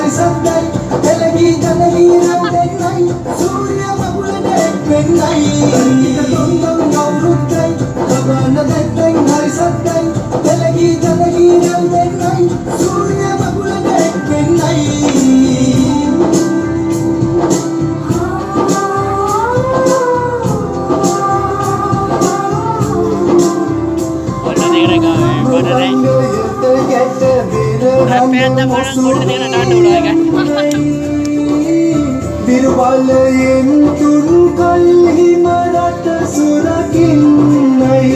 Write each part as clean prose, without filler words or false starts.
හරි සද්දයි එළගී ජනගී රැඳෙන්නයි සූර්ය මගුලට එක්වෙන්නයි ටික තොන්දොන් අවුරුද්දයි ලබන දෙත්තෙන් හරි සද්දයි එළගී ජනගී රැඳෙන්නයි සූර්ය මගුලට එක්වෙන්නයි Birwalayen tun kalhi marata surakinnai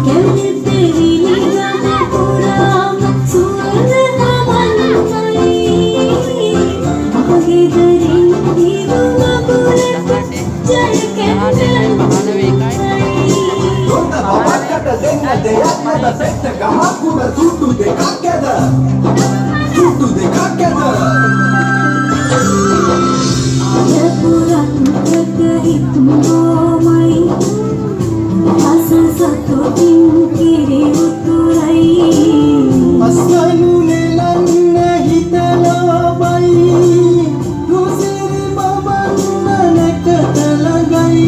Kevni teri ligana puram surna mannai Mahidarin divuna bulat jay kendan Donda babakata denna deyak mata petta gamakuda suttu dekakeda Suttu dekakeda Puran terkait momai asa satu tingkiri uturai Asanu nelanna hitalabai Nusiri babanna nekatalagai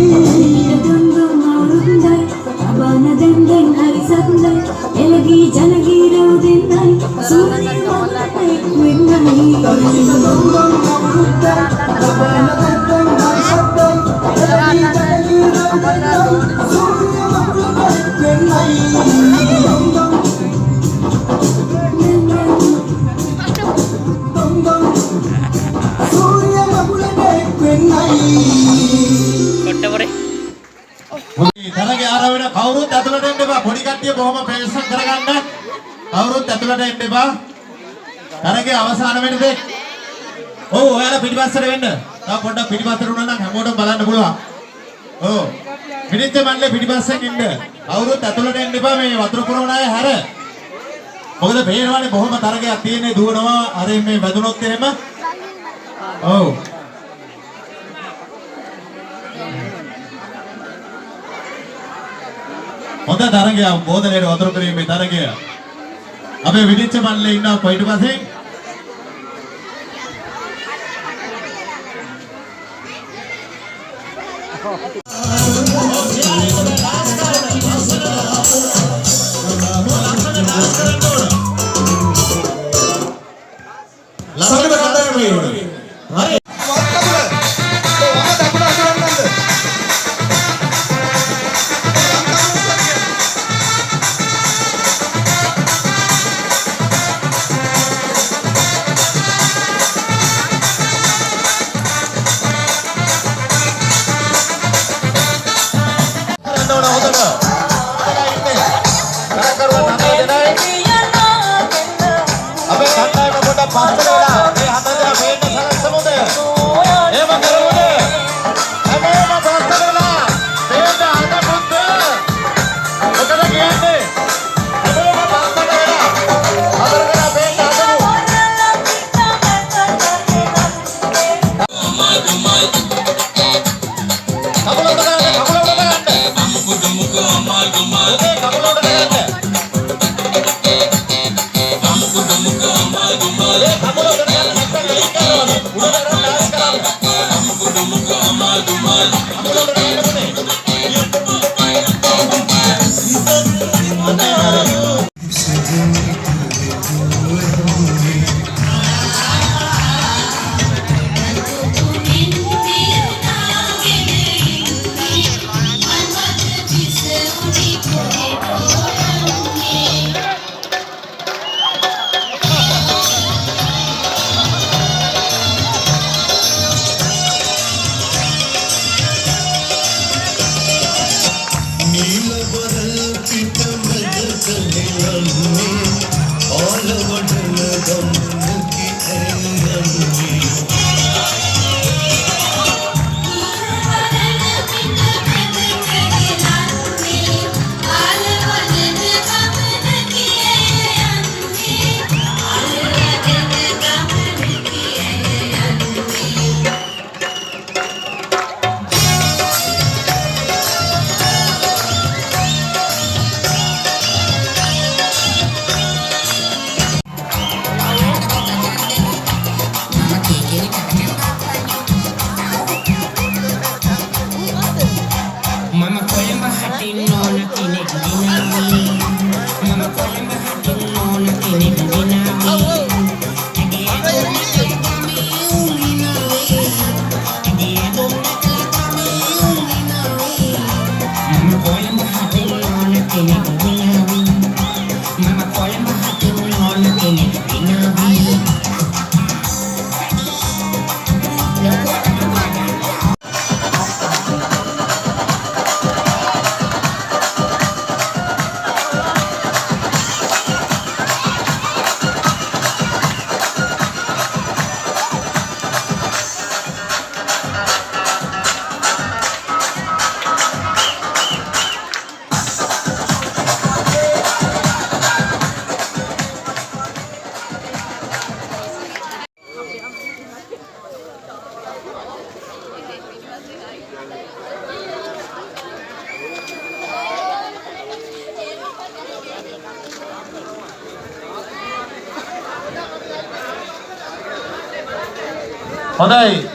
Dundung aurundai abana dendeng hari sandai Elagi janagi raudendai Suri matai kuenai Dundung aurundai abana dendeng hari sandai Elagi janagi raudendai Suri matai kuenai Dundung Suri matai kuenai කොට්ට පොරේ තරගේ ආර වෙන කවුරුත් ඇතුළට එන්න එපා. පොඩි කට්ටිය බොහොම ප්‍රේක්ෂණ කරගන්න. කවුරුත් ඇතුළට එන්න එපා. තරගේ අවසාන වෙන දෙයක්. ඔව් ඔයාලා පිටිපස්සට වෙන්න. තව පොඩ්ඩක් පිටිපස්සට වුණා නම් හැමෝටම බලන්න පුළුවන්. ඔව්. පිටිච්ච මණ්ඩලේ පිටිපස්සෙන් ඉන්න. කවුරුත් ඇතුළට එන්න එපා මේ වතුර පුරවන අය හැර. මොකද පේනවානේ බොහොම තරගයක් තියෙන්නේ දුවනවා. අර මේ වැදුනොත් එහෙම. ඔව්. හොඳ තරගයක් බෝධනයේ වතුර පිරීමේ තරගය. අපේ විදිච්ච මල්ලේ ඉන්නවා කොයිට පස්සේ Apa හොඳයි.